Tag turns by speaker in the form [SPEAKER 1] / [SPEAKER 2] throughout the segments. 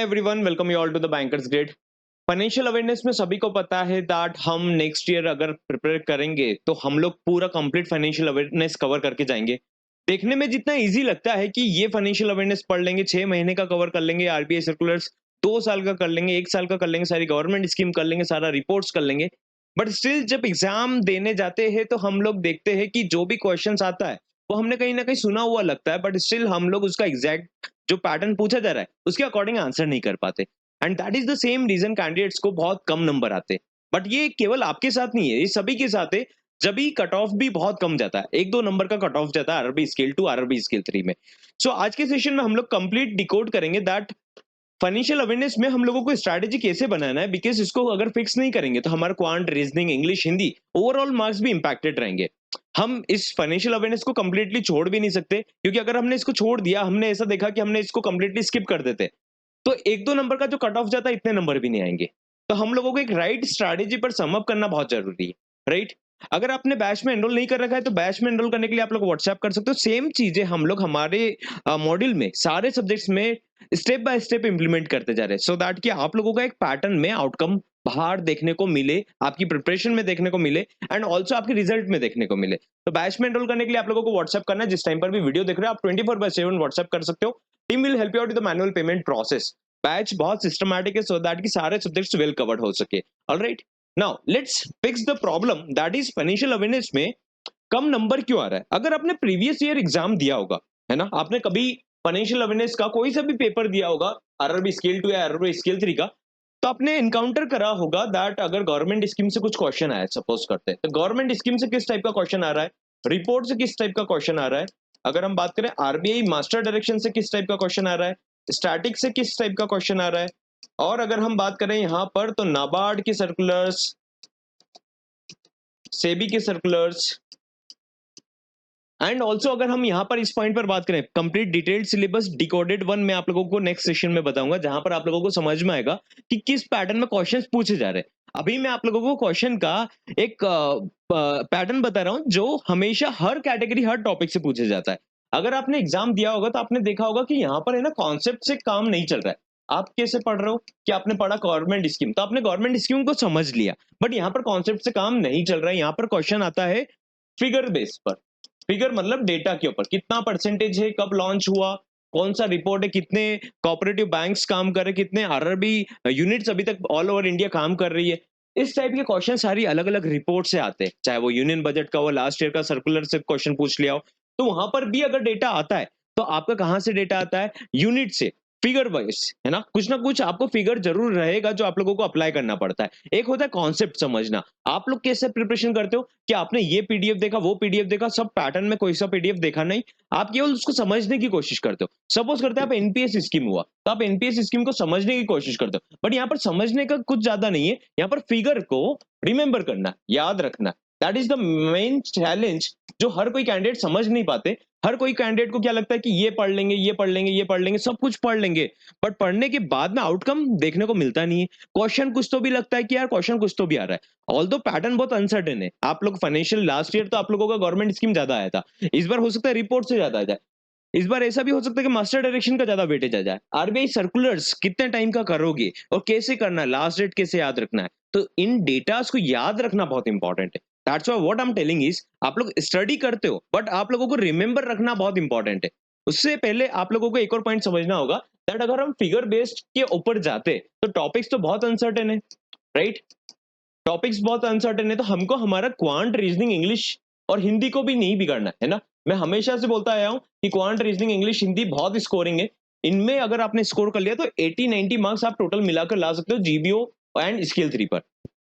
[SPEAKER 1] Everyone, welcome you all to the Bankers Grid. Financial awareness में सभी को पता है दैट हम नेक्स्ट ईयर अगर प्रिपेयर करेंगे तो हम लोग पूरा कंप्लीट फाइनेंशियल अवेयरनेस कवर करके जाएंगे। देखने में जितना इजी लगता है कि ये फाइनेंशियल अवेयरनेस पढ़ लेंगे, 6 महीने का कवर कर लेंगे, आरबीआई सर्कुलर्स 2 साल का कर लेंगे, 1 साल का कर लेंगे, सारी गवर्नमेंट स्कीम कर लेंगे, सारा रिपोर्ट्स कर लेंगे। बट स्टिल जब एग्जाम देने जाते हैं तो हम लोग देखते हैं कि जो भी क्वेश्चंस आता है वो हमने कहीं ना कहीं सुना हुआ लगता है, बट स्टिल हम लोग उसका एग्जैक्ट जो पैटर्न पूछा जा रहा है उसके अकॉर्डिंग आंसर नहीं कर पाते। And that is the same reason candidates को बहुत कम नंबर आते। बट ये केवल आपके साथ नहीं है, ये सभी के साथ है। जब भी कट ऑफ भी बहुत कम जाता है, 1-2 नंबर का कट ऑफ जाता है आरआरबी स्केल 2 आरआरबी स्केल 3 में। सो आज के सेशन में हम लोग कंप्लीट डिकोड करेंगे दैट फाइनेंशियल अवेयरनेस में हम लोगों को स्ट्रैटेजी कैसे बनाना है, बिकॉज इसको अगर फिक्स नहीं करेंगे तो हमारा quant, reasoning, English, Hindi overall marks भी इंपैक्टेड रहेंगे। हम इस फाइनेंशियल अवेयरनेस को कंप्लीटली छोड़ भी नहीं सकते, क्योंकि अगर हमने इसको छोड़ दिया, हमने ऐसा देखा कि हमने इसको कंप्लीटली स्किप कर देते, तो 1-2 नंबर का जो कट ऑफ जाता है इतने नंबर भी नहीं आएंगे। तो हम लोगों को एक राइट स्ट्रैटेजी पर सम अप करना बहुत जरूरी है, राइट। अगर आपने बैच में एनरोल नहीं कर रखा है तो बैच में एनरोल करने के लिए आप लोग व्हाट्सएप कर सकते हो। सेम चीजें हम लोग हमारे मॉड्यूल में सारे सब्जेक्ट्स में स्टेप बाय स्टेप इंप्लीमेंट करते जा रहे हैं, सो दैट कि आप लोगों का एक पैटर्न में आउटकम बाहर देखने को मिले, आपकी प्रिपरेशन में देखने को मिले, एंड ऑल्सो आपके रिजल्ट में देखने को मिले। तो बैच में एनरोल करने के लिए आप लोगों को व्हाट्सएप करना है। जिस टाइम पर भी वीडियो देख रहे हो आप 24/7 व्हाट्सएप कर सकते हो। Team will help you out with the manual payment process. Batch बहुत सिस्टमैटिक है, सो दैट कि सारे सब्जेक्ट्स वेल कवर्ड हो सके। Alright, now let's fix the problem that is financial awareness में कम नंबर क्यों आ रहा है। अगर आपने प्रीवियस ईयर एग्जाम दिया होगा, है ना, आपने कभी फाइनेंशियल अवेयरनेस का कोई सा भी पेपर दिया होगा, आरआरबी स्केल 2 या आरआरबी स्केल 3 का, तो आपने इनकाउंटर करा होगा दैट अगर गवर्नमेंट स्कीम से कुछ क्वेश्चन आया, सपोज करते हैं, तो गवर्नमेंट स्कीम से किस टाइप का क्वेश्चन आ रहा है, रिपोर्ट से किस टाइप का क्वेश्चन आ रहा है, अगर हम बात करें आरबीआई मास्टर डायरेक्शन से किस टाइप का क्वेश्चन आ रहा है, स्टैटिक से किस टाइप का क्वेश्चन आ रहा है, और अगर हम बात करें यहाँ पर तो नाबार्ड के सर्कुलर्स, सेबी के सर्कुलर्स, एंड ऑल्सो अगर हम यहाँ पर इस पॉइंट पर बात करें, कंप्लीट डिटेल्ड सिलेबस डिकोडेड 1 मैं आप लोगों को नेक्स्ट सेशन में बताऊंगा, जहां पर आप लोगों को समझ में आएगा कि किस पैटर्न में क्वेश्चंस पूछे जा रहे हैं। अभी मैं आप लोगों को क्वेश्चन का एक पैटर्न बता रहा हूं जो हमेशा हर कैटेगरी, हर टॉपिक से पूछे जाता है। अगर आपने एग्जाम दिया होगा तो आपने देखा होगा कि यहाँ पर है ना, कॉन्सेप्ट से काम नहीं चल रहा है। आप कैसे पढ़ रहे हो कि आपने पढ़ा गवर्नमेंट स्कीम, तो आपने गवर्नमेंट स्कीम को समझ लिया, बट यहाँ पर कॉन्सेप्ट से काम नहीं चल रहा है। यहाँ पर क्वेश्चन आता है फिगर बेस पर। फिगर मतलब डेटा के ऊपर कितना परसेंटेज है, कब लॉन्च हुआ, कौन सा रिपोर्ट है, कितने कोऑपरेटिव बैंक्स काम कर रहे, कितने आरआरबी यूनिट्स अभी तक ऑल ओवर इंडिया काम कर रही है। इस टाइप के क्वेश्चन सारी अलग अलग रिपोर्ट से आते हैं, चाहे वो यूनियन बजट का हो, लास्ट ईयर का सर्कुलर से क्वेश्चन पूछ लिया हो। तो वहां पर भी अगर डेटा आता है तो आपका कहाँ से डेटा आता है, यूनिट से, फिगर वाइज, है ना कुछ आपको फिगर जरूर रहेगा जो आप लोगों को अप्लाई करना पड़ता है। एक होता है कॉन्सेप्ट समझना। आप लोग कैसे प्रिपरेशन करते हो कि आपने ये पीडीएफ देखा, वो पीडीएफ देखा, सब पैटर्न में कोई सा पीडीएफ देखा नहीं, आप केवल उसको समझने की कोशिश करते हो। सपोज करते हैं आप एनपीएस स्कीम हुआ, तो आप एनपीएस स्कीम को समझने की कोशिश करते हो, बट यहाँ पर समझने का कुछ ज्यादा नहीं है, यहाँ पर फिगर को रिमेंबर करना, याद रखना। That is the main challenge जो हर कोई कैंडिडेट समझ नहीं पाते। हर कोई कैंडिडेट को क्या लगता है कि ये पढ़ लेंगे, ये पढ़ लेंगे, ये पढ़ लेंगे, सब कुछ पढ़ लेंगे, बट पढ़ने के बाद में आउटकम देखने को मिलता नहीं है। क्वेश्चन कुछ तो भी लगता है कि यार क्वेश्चन कुछ तो भी आ रहा है, ऑल्दो पैटर्न बहुत अनसर्टेन है। आप लोग फाइनेंशियल लास्ट ईयर तो आप लोगों का गवर्नमेंट स्कीम ज्यादा आया था, इस बार हो सकता है रिपोर्ट से ज्यादा आ जाए, इस बार ऐसा भी हो सकता है कि मास्टर डायरेक्शन का ज्यादा वेटेज आ जाए। आरबीआई सर्कुलर्स कितने टाइम का करोगे और कैसे करना है, लास्ट डेट कैसे याद रखना है, तो इन डेटास को याद रखना बहुत इंपॉर्टेंट है। That's why what I am telling is, आप लोग स्टडी करते हो बट आप लोगों को रिमेंबर रखना बहुत इंपॉर्टेंट है। उससे पहले आप लोगों को एक और पॉइंट समझना होगा दैट अगर हम फिगर बेस्ड के ऊपर जाते तो टॉपिक्स तो बहुत अनसर्टेन है, राइट। टॉपिक्स बहुत अनसर्टेन है, तो हमको हमारा क्वांट, रीजनिंग, इंग्लिश और हिंदी को भी नहीं बिगाड़ना है ना। मैं हमेशा से बोलता आया हूं कि क्वांट, रीजनिंग, इंग्लिश, हिंदी बहुत स्कोरिंग है। इनमें अगर आपने स्कोर कर लिया तो 80-90 मार्क्स आप टोटल मिलाकर ला सकते हो जीबीओ एंड स्केल 3 पर,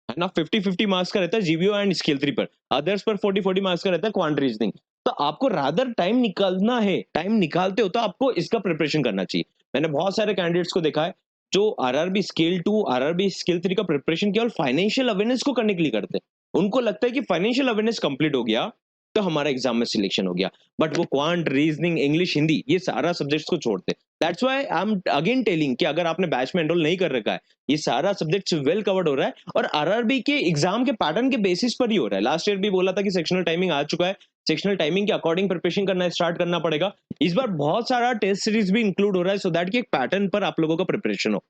[SPEAKER 1] है ना। 50-50 मार्क्स का रहता है जीबीओ एंड स्केल 3 पर, अदर्स पर 40-40 मार्क्स का रहता है क्वांट, रीजनिंग। तो आपको रादर टाइम निकालना है, टाइम निकालते हो तो आपको इसका प्रिपरेशन करना चाहिए। मैंने बहुत सारे कैंडिडेट्स को देखा है जो आरआरबी स्केल 2, आरआरबी स्केल 3 का प्रिपरेशन केवल फाइनेंशियल अवेयरनेस को करने के लिए करते हैं। उनको लगता है कि फाइनेंशियल अवेयरनेस कंप्लीट हो गया तो हमारा एग्जाम में सिलेक्शन हो गया। बट वो क्वांट, रीजनिंग, इंग्लिश, हिंदी, ये सारा सब्जेक्ट्स को छोड़ते। That's why I am again telling कि अगर आपने बैच में एनरोल नहीं कर रखा है, ये सारा सब्जेक्ट्स वेल कवर्ड हो रहा है और आरआरबी के एग्जाम के पैटर्न के बेसिस पर ही हो रहा है। लास्ट ईयर भी बोला था कि सेक्शनल टाइमिंग आ चुका है, सेक्शनल टाइमिंग के अकॉर्डिंग प्रिपरेशन करना स्टार्ट करना पड़ेगा। इस बार बहुत सारा टेस्ट सीरीज भी इंक्लूड हो रहा है, सो दैट कि एक पैटर्न पर आप लोगों का प्रिपरेशन हो।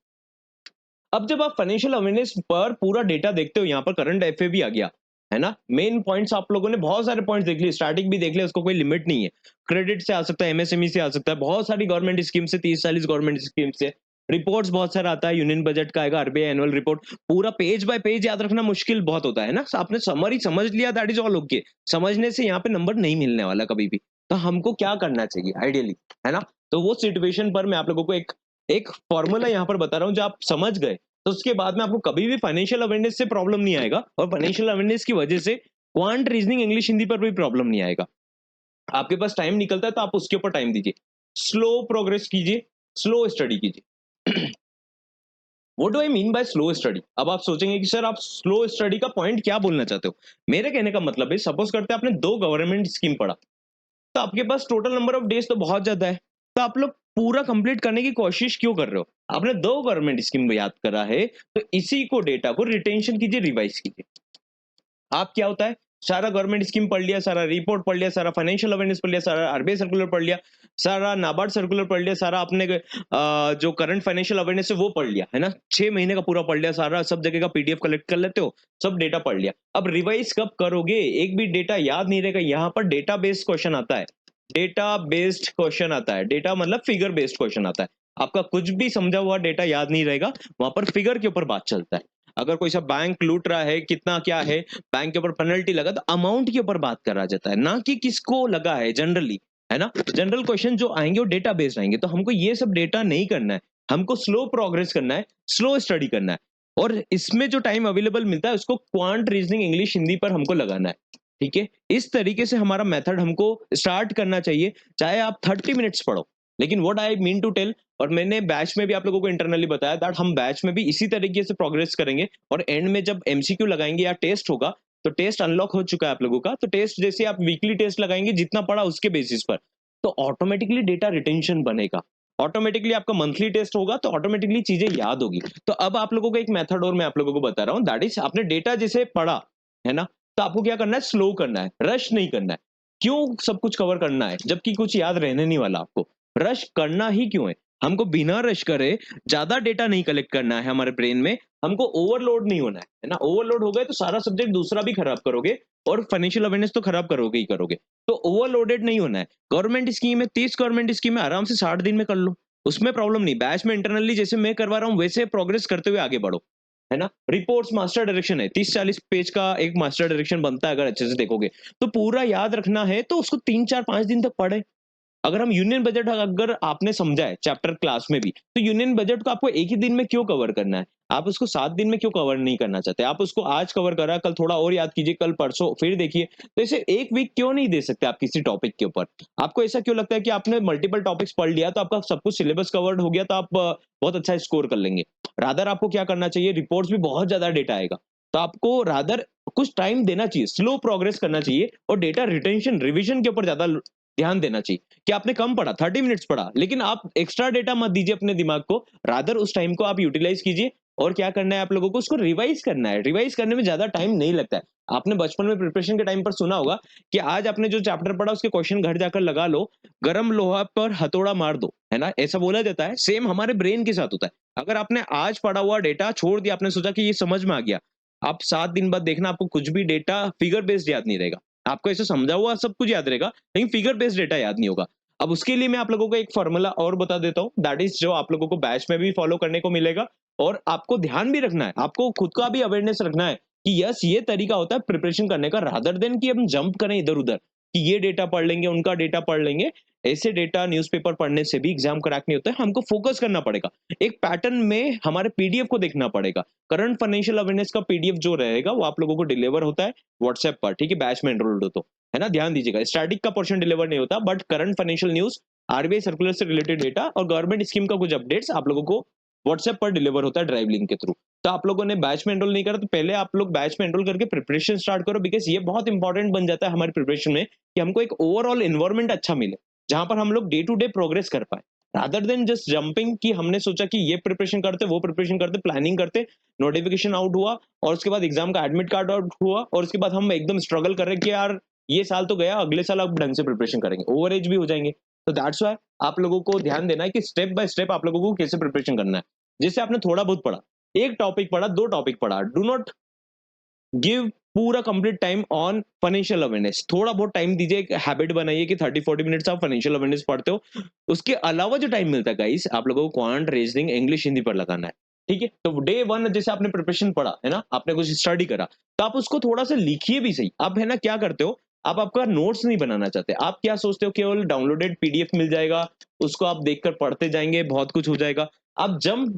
[SPEAKER 1] अब जब आप फाइनेंशियल अवेयरनेस पर पूरा डेटा देखते हो, यहाँ पर करंट एफए भी आ गया, है ना? मेन पॉइंट्स आप लोगों ने बहुत सारे पॉइंट्स देख लिए, स्टैटिक भी देख लिया, उसको कोई लिमिट नहीं है। क्रेडिट से आ सकता है, एमएसएमई से आ सकता है, बहुत सारी गवर्नमेंट स्कीम से, 30-40 गवर्नमेंट स्कीम से। रिपोर्ट्स बहुत सारा आता है, यूनियन बजट का आएगा, आरबीआई एनुअल रिपोर्ट, पूरा पेज बाय पेज याद रखना मुश्किल बहुत होता है ना? आपने समरी समझ लिया, दैट इज ऑल ओके। समझने से यहाँ पे नंबर नहीं मिलने वाला कभी भी। तो हमको क्या करना चाहिए आइडियली, है ना? तो वो सिचुएशन पर मैं आप लोगों को एक एक फॉर्मूला यहाँ पर बता रहा हूँ, जो आप समझ गए तो उसके बाद में आपको कभी भी फाइनेंशियल अवेयरनेस से प्रॉब्लम नहीं आएगा, और फाइनेंशियल अवेयरनेस की वजह से क्वांट, रीजनिंग, इंग्लिश, हिंदी पर भी प्रॉब्लम नहीं आएगा। आपके पास टाइम निकलता है तो आप उसके ऊपर टाइम दीजिए, स्लो प्रोग्रेस कीजिए, स्लो स्टडी कीजिए। What do I mean by slow study? अब आप सोचेंगे कि सर आप स्लो स्टडी का पॉइंट क्या बोलना चाहते हो? मेरे कहने का मतलब है, सपोज करते हैं आपने दो गवर्नमेंट स्कीम पढ़ा, तो आपके पास टोटल नंबर ऑफ डेज तो बहुत ज्यादा है, तो आप लोग पूरा कंप्लीट करने की कोशिश क्यों कर रहे हो? आपने दो गवर्नमेंट स्कीम याद करा है, तो इसी को डेटा को रिटेंशन कीजिए, रिवाइज कीजिए। आप क्या होता है, सारा गवर्नमेंट स्कीम पढ़ लिया, सारा रिपोर्ट पढ़ लिया, सारा फाइनेंशियल अवेयरनेस पढ़ लिया, सारा आरबीआई सर्कुलर पढ़ लिया, सारा नाबार्ड सर्कुलर पढ़ लिया, सारा आपने जो करंट फाइनेंशियल अवेयरनेस है वो पढ़ लिया, है ना? 6 महीने का पूरा पढ़ लिया, सारा सब जगह का पीडीएफ कलेक्ट कर लेते हो, सब डेटा पढ़ लिया। अब रिवाइज कब करोगे? एक भी डेटा याद नहीं रहेगा। यहाँ पर डेटा बेस्ड क्वेश्चन आता है, डेटा बेस्ड क्वेश्चन आता है, डेटा मतलब फिगर बेस्ड क्वेश्चन आता है। आपका कुछ भी समझा हुआ डेटा याद नहीं रहेगा, वहां पर फिगर के ऊपर बात चलता है। अगर कोई सा बैंक लूट रहा है, कितना क्या है, बैंक के ऊपर पेनल्टी लगा, तो अमाउंट के ऊपर बात करा जाता है, ना कि किसको लगा है जनरली, है ना? जनरल क्वेश्चन जो आएंगे वो डेटा बेस्ड आएंगे, तो हमको ये सब डेटा नहीं करना है, हमको स्लो प्रोग्रेस करना है, स्लो स्टडी करना है। और इसमें जो टाइम अवेलेबल मिलता है उसको क्वांट, रीजनिंग, इंग्लिश, हिंदी पर हमको लगाना है। ठीक है, इस तरीके से हमारा मेथड हमको स्टार्ट करना चाहिए, चाहे आप 30 मिनट्स पढ़ो। लेकिन what I mean to tell, और मैंने बैच में भी आप लोगों को इंटरनली बताया दैट हम बैच में भी इसी तरीके से प्रोग्रेस करेंगे, और एंड में जब एमसीक्यू लगाएंगे या टेस्ट होगा, तो टेस्ट अनलॉक हो चुका है आप लोगों का, तो टेस्ट जैसे आप वीकली टेस्ट लगाएंगे जितना पढ़ा उसके बेसिस पर, तो ऑटोमेटिकली डेटा रिटेंशन बनेगा। ऑटोमेटिकली आपका मंथली टेस्ट होगा, तो ऑटोमेटिकली चीजें याद होगी। तो अब आप लोगों को एक मेथड और मैं आप लोगों को बता रहा हूँ, दैट इज आपने डेटा जैसे पढ़ा, है ना? तो आपको क्या करना है, स्लो करना है, रश नहीं करना है। क्यों सब कुछ कवर करना है जबकि कुछ याद रहने नहीं वाला? आपको रश करना ही क्यों है? हमको बिना रश करे ज्यादा डेटा नहीं कलेक्ट करना है हमारे ब्रेन में, हमको ओवरलोड नहीं होना है ना? ओवरलोड हो गए तो सारा सब्जेक्ट दूसरा भी खराब करोगे, और फाइनेंशियल अवेयरनेस तो खराब करोगे ही करोगे। तो ओवरलोडेड नहीं होना है। गवर्नमेंट स्कीम है, 30 गवर्नमेंट स्कीम है, आराम से 60 दिन में कर लो, उसमें प्रॉब्लम नहीं। बैच में इंटरनली जैसे मैं करवा रहा हूँ वैसे प्रोग्रेस करते हुए आगे बढ़ो, है ना? रिपोर्ट्स मास्टर डायरेक्शन है, 30-40 पेज का एक मास्टर डायरेक्शन बनता है, अगर अच्छे से देखोगे तो पूरा याद रखना है, तो उसको 3-4-5 दिन तक पढ़े। अगर हम यूनियन बजट, अगर आपने समझा है चैप्टर क्लास में भी, तो यूनियन बजट को आपको एक ही दिन में क्यों कवर करना है? आप उसको 7 दिन में क्यों कवर नहीं करना चाहते? आप उसको आज कवर करा, कल थोड़ा और याद कीजिए, कल परसों फिर देखिए। तो इसे एक वीक क्यों नहीं दे सकते आप किसी टॉपिक के ऊपर? आपको ऐसा क्यों लगता है कि आपने मल्टीपल टॉपिक्स पढ़ लिया तो आपका सब कुछ सिलेबस कवर्ड हो गया, तो आप बहुत अच्छा स्कोर कर लेंगे? रादर आपको क्या करना चाहिए, रिपोर्ट्स भी बहुत ज्यादा डेटा आएगा, तो आपको रादर कुछ टाइम देना चाहिए, स्लो प्रोग्रेस करना चाहिए, और डेटा रिटेंशन, रिविजन के ऊपर ज्यादा ध्यान देना चाहिए। कि आपने कम पढ़ा, 30 मिनट्स पढ़ा, लेकिन आप एक्स्ट्रा डेटा मत दीजिए अपने दिमाग को, रादर उस टाइम को आप यूटिलाइज कीजिए। और क्या करना है आप लोगों को, उसको रिवाइज करना है। रिवाइज करने में ज्यादा टाइम नहीं लगता है। आपने बचपन में प्रिपरेशन के टाइम पर सुना होगा कि आज आपने जो चैप्टर पढ़ा उसके क्वेश्चन घर जाकर लगा लो, गरम लोहा पर हथौड़ा मार दो, है ना? ऐसा बोला जाता है। सेम हमारे ब्रेन के साथ होता है। अगर आपने आज पढ़ा हुआ डेटा छोड़ दिया, आपने सोचा कि ये समझ में आ गया, आप 7 दिन बाद देखना आपको कुछ भी डेटा फिगर बेस्ड याद नहीं रहेगा। आपको ऐसे समझा हुआ सब कुछ याद रहेगा, लेकिन फिगर बेस्ड डेटा याद नहीं होगा। अब उसके लिए मैं आप लोगों को एक फॉर्मूला और बता देता हूँ, दैट इज जो आप लोगों को बैच में भी फॉलो करने को मिलेगा, और आपको ध्यान भी रखना है, आपको खुद का भी अवेयरनेस रखना है कि यस, ये तरीका होता है प्रिपरेशन करने का, रादर देन कि हम जंप करें इधर उधर कि ये डेटा पढ़ लेंगे, उनका डेटा पढ़ लेंगे। ऐसे डेटा न्यूज़पेपर पढ़ने से भी एग्जाम क्रैक नहीं होता है। हमको फोकस करना पड़ेगा, एक पैटर्न में हमारे पीडीएफ को देखना पड़ेगा। करंट फाइनेंशियल अवेयरनेस का पीडीएफ जो रहेगा वो आप लोगों को डिलीवर होता है व्हाट्सएप पर, ठीक है? बैच में एनरोल्ड हो तो, है ना? ध्यान दीजिएगा, स्टैटिक का पोर्शन डिलीवर नहीं होता, but current financial news, RBI circular से रिलेटेड डेटा और गवर्नमेंट स्कीम का कुछ अपडेट्स आप लोगों को व्हाट्सएप पर डिलीवर होता है ड्राइव लिंक के थ्रू। तो आप लोगों ने बैच में एनरोल नहीं करा तो पहले आप लोग बैच में एनरोल करके प्रिपरेशन स्टार्ट करो, बिकॉज़ ये बहुत इंपॉर्टेंट बन जाता है हमारी प्रिपरेशन में कि हमको एक ओवरऑल एनवायरनमेंट अच्छा मिले, जहाँ पर हम लोग डे टू डे प्रोग्रेस कर पाएँ। रादर देन जस्ट जंपिंग कि हमने सोचा कि ये प्रिपरेशन करते, वो प्रिपरेशन करते, प्लानिंग करते, नोटिफिकेशन आउट हुआ और उसके बाद एग्जाम का एडमिट कार्ड आउट हुआ और उसके बाद हम एकदम स्ट्रगल कर रहे हैं कि यार ये साल तो गया, अगले साल अब ढंग से प्रिपरेशन करेंगे, ओवर एज भी हो जाएंगे। तो दैट्स व्हाई आप लोगों को ध्यान देना है कि स्टेप बाय स्टेप आप लोगों को कैसे प्रिपरेशन करना है। जैसे आपने थोड़ा बहुत पढ़ा, एक टॉपिक पढ़ा, दो टॉपिक पढ़ा, डू नॉट गिव पूरा complete time on financial awareness. थोड़ा बहुत टाइम दीजिए, एक हैबिट बनाइए कि 30-40 मिनट्स आप फाइनेंशियल अवेयरनेस पढ़ते हो। उसके अलावा जो टाइम मिलता है गाइस, आप लोगों को क्वांट, रीजनिंग, इंग्लिश, हिंदी पर लगाना है। ठीक है? तो डे 1 जैसे आपने प्रिपरेशन पढ़ा, है ना? आपने कुछ स्टडी करा, तो आप उसको थोड़ा-सा लिखिए भी सही। आप है ना क्या करते हो, आप आपका नोट्स नहीं बनाना चाहते। आप क्या सोचते हो केवल डाउनलोडेड पीडीएफ मिल जाएगा, उसको आप देखकर पढ़ते जाएँगे, बहुत कुछ हो जाएगा। आप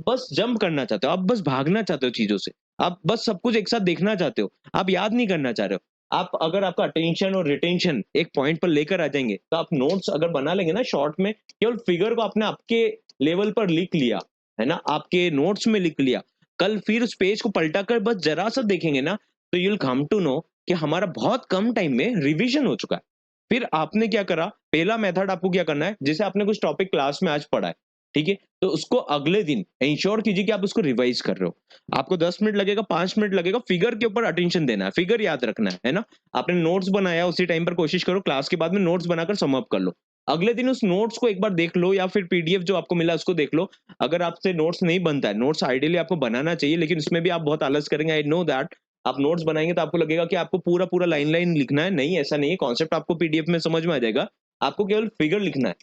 [SPEAKER 1] बस जंप करना चाहते हो, आप बस भागना चाहते हो चीज़ों से। आप बस सब कुछ एक साथ देखना चाहते हो। आप याद नहीं करना चाह रहे हो। आप अगर आपका अटेंशन और रिटेंशन एक पॉइंट पर लेकर आ जाएँगे, तो आप नोट्स अगर बना लेंगे ना शॉर्ट में, केवल फिगर को आपने आपके लेवल पर लिख लिया, है ना? आपके नोट्स में लिख लिया। कल फिर उस पेज को पलटाकर बस ज़रा-सा देखेंगे ना, तो you will come to know कि हमारा बहुत कम टाइम में रिविज़न हो चुका है। फिर आपने क्या करा, पहला मेथड आपको क्या करना है, जैसे आपने कुछ टॉपिक क्लास में आज पढ़ा है, ठीक है? तो उसको अगले दिन एंश्योर कीजिए कि आप उसको रिवाइज़ कर रहे हो। आपको 10 मिनट लगेगा, 5 मिनट लगेगा, फिगर के ऊपर अटेंशन देना है, फिगर याद रखना है ना? आपने नोट्स बनाया, उसी टाइम पर कोशिश करो क्लास के बाद में नोट्स बनाकर सम अप कर लो। अगले दिन उस नोट्स को एक बार देख लो या फिर पीडीएफ जो आपको मिला उसको देख लो। अगर आपसे नोट्स नहीं बनता है, नोट्स आइडियली आपको बनाना चाहिए, लेकिन उसमें भी आप बहुत आलस करेंगे, आई नो दैट। आप नोट्स बनाएँगे तो आपको लगेगा कि आपको पूरा-पूरा लाइन-लाइन लिखना है, नहीं ऐसा नहीं है, कॉन्सेप्ट आपको पीडीएफ में समझ में आ जाएगा। आपको केवल फिगर लिखना है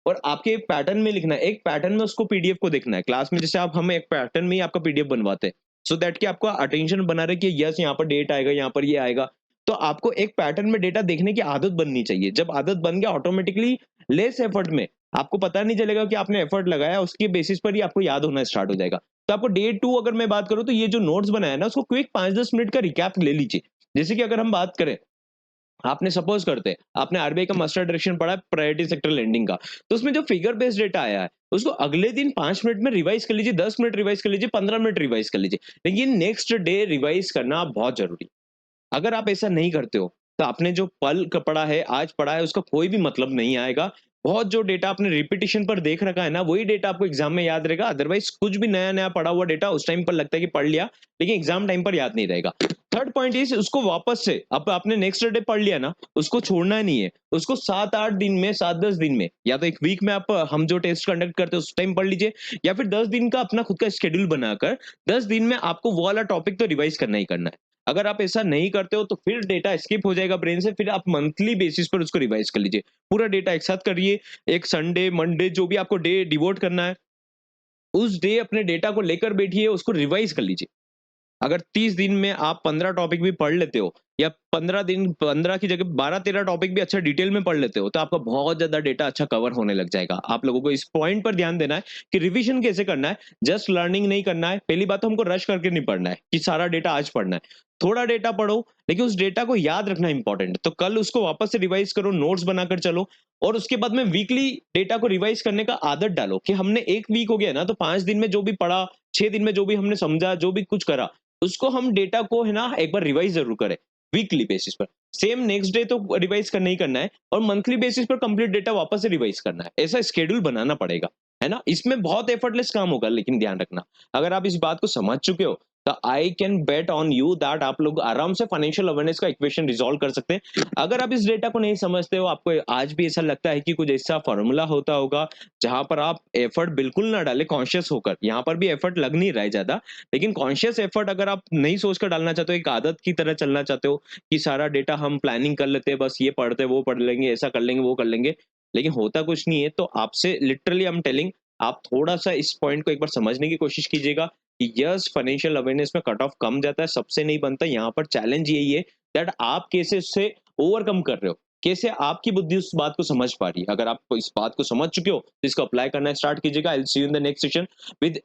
[SPEAKER 1] और आपके एक पैटर्न में लिखना है, एक पैटर्न में उसको पीडीएफ को देखना है। क्लास में जैसे आप हमें एक पैटर्न में ही आपका पीडीएफ बनवाते हैं। सो दैट कि आपका अटेंशन बना रहे कि यस यहाँ पर डेट आएगा, यहाँ पर ये आएगा। तो आपको एक पैटर्न में डेटा देखने की आदत बननी चाहिए। जब आदत बन गया ऑटोमेटिकली लेस एफर्ट में आपको पता नहीं चलेगा कि आपने एफर्ट लगाया, उसके बेसिस पर ही आपको याद होना स्टार्ट हो जाएगा। तो आपको डे 2 अगर मैं बात करूँ तो ये जो नोट्स बनाया है ना उसको क्विक 5-10 मिनट का रिकैप ले लीजिए। जैसे कि अगर हम बात करें, आपने सपोज़ करते हैं, आपने आरबीआई का मास्टर डायरेक्शन पढ़ा है प्रायोरिटी सेक्टर लेंडिंग का, तो उसमें जो फिगर बेस्ड डेटा आया है, उसको अगले दिन 5 मिनट में रिवाइज़ कर लीजिए, 10 मिनट रिवाइज़ कर लीजिए, 15 मिनट रिवाइज़ कर लीजिए। लेकिन नेक्स्ट डे रिवाइज़ करना बहुत ज़रूरी है। अगर आप ऐसा नहीं करते हो, तो आपने जो पल क पढ़ा है, आज पढ़ा है, उसका कोई भी मतलब नहीं आएगा। बहुत जो डेटा आपने रिपिटिशन पर देख रखा है ना, वही डेटा आपको एग्ज़ाम में याद रहेगा। अदरवाइज़ कुछ भी नया-नया पढ़ा हुआ डेटा उस टाइम पर लगता है कि पढ़ लिया, लेकिन एग्ज़ाम टाइम पर याद नहीं रहेगा। थर्ड पॉइंट इज़ उसको वापस से अब आपने नेक्स्ट डे पढ़ लिया ना, उसको छोड़ना नहीं है। उसको 7-8 दिन में, 7-10 दिन में या तो 1 वीक में आप हम जो टेस्ट कंडक्ट करते हैं, उस टाइम पढ़ लीजिए या फिर 10 दिन का अपना खुद का शेड्यूल बनाकर 10 दिन में आपको वो वाला टॉपिक तो रिवाइज़ करना ही करना है। अगर आप ऐसा नहीं करते हो तो फिर डेटा स्किप हो जाएगा ब्रेन से, फिर आप मंथली बेसिस पर उसको रिवाइज कर लीजिए। पूरा डेटा एक साथ करिए, एक संडे, मंडे जो भी आपको डे डिवोट करना है, उस डे अपने डेटा को लेकर बैठिए, उसको रिवाइज कर लीजिए। अगर 30 दिन में आप 15 टॉपिक भी पढ़ लेते हो या 15 की जगह 12-13 टॉपिक भी अच्छा डिटेल में पढ़ लेते हो, तो आपका बहुत ज़्यादा डेटा अच्छा कवर होने लग जाएगा। आप लोगों को इस पॉइंट पर ध्यान देना है कि रिवीजन कैसे करना है, जस्ट लर्निंग नहीं करना है। पहली बात तो हमको रश करके नहीं पढ़ना है कि सारा डेटा आज पढ़ना है। थोड़ा डेटा पढ़ो, लेकिन उस डेटा को याद रखना इंपॉर्टेंट है। तो कल उसको वापस से रिवाइज़ करो, नोट्स बनाकर चलो और उसके बाद में वीकली डेटा को रिवाइज़ करने का आदत डालो कि हमने 1 वीक हो गया ना, तो 5 दिन में जो भी पढ़ा, 6 दिन में जो भी हमने समझा, जो भी कुछ करा, उसको हम डेटा को है ना एक बार रिवाइज जरूर करें वीकली बेसिस पर। सेम नेक्स्ट डे तो रिवाइज करना ही करना है और मंथली बेसिस पर कंप्लीट डेटा वापस से रिवाइज करना है। ऐसा शेड्यूल बनाना पड़ेगा, है ना? इसमें बहुत एफर्टलेस काम होगा, लेकिन ध्यान रखना, अगर आप इस बात को समझ चुके हो तो I can bet on you that आप लोग आराम से फाइनेंशियल अवेयरनेस का इक्वेशन रिजॉल्व कर सकते हैं। अगर आप इस डेटा को नहीं समझते हो, आपको आज भी ऐसा लगता है कि कुछ ऐसा फॉर्मूला होता होगा जहां पर आप एफर्ट बिल्कुल ना डालें कॉन्शियस होकर, यहाँ पर भी एफर्ट लग नहीं रहा है ज्यादा, लेकिन कॉन्शियस एफर्ट अगर आप नहीं सोचकर डालना चाहते हो, एक आदत की तरह चलना चाहते हो कि सारा डेटा हम प्लानिंग कर लेते हैं, बस ये पढ़ते वो पढ़ लेंगे, ऐसा कर लेंगे वो कर लेंगे, लेकिन होता कुछ नहीं है, तो आपसे लिटरली आई एम टेलिंग, आप थोड़ा सा इस पॉइंट को एक बार समझने की कोशिश कीजिएगा कि यस फाइनेंशियल अवेयरनेस में कट ऑफ कम जाता है, सबसे नहीं बनता। यहाँ पर चैलेंज यही है दैट आप कैसे उससे ओवरकम कर रहे हो, कैसे आपकी बुद्धि उस बात को समझ पा रही है। अगर आप इस बात को समझ चुके हो तो इसको अप्लाई करना स्टार्ट कीजिएगा। I will see you in the next session with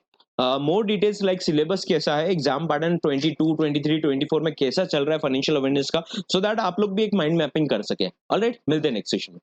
[SPEAKER 1] more details like syllabus कैसा है, एग्जाम पैटर्न 22, 23, 24 में कैसा चल रहा है फाइनेंशियल अवेयरनेस का, सो दैट आप लोग भी एक माइंड मैपिंग कर सके। ऑलराइट, मिलते हैं नेक्स्ट सेशन में।